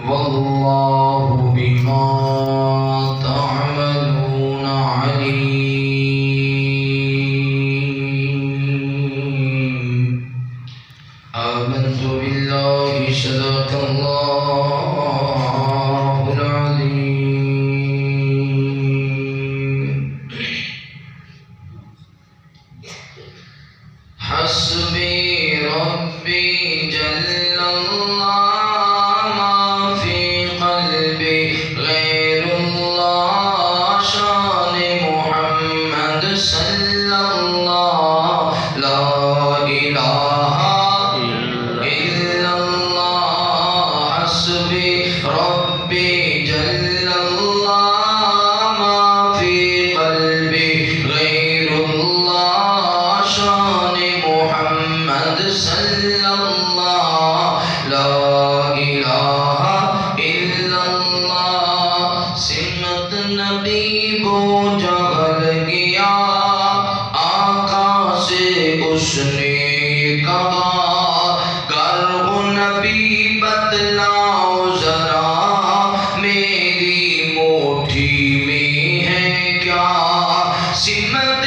वल्लाहु बिमा तअमलून अलीम। आमन्तु बिल्लाहि सदक़ल्लाहुल अज़ीम। हस्बी रब्बी जल्लल्लाह मा फी क़ल्बी गैरुल्लाह शान मुहम्मद सल्लल्लाह ला इलाहा इल्लल्लाह। हस्बी रब्बी जल्लल्लाह मा फी क़ल्बी गैरुल्लाह शान मुहम्मद सल्लल्लाह ला इलाहा इल्लल्लाह। सिमत नबी को जगल गया आका से उसने कहा, गर हो नबी बतलाओ जरा मेरी मुट्ठी में है क्या। सिमत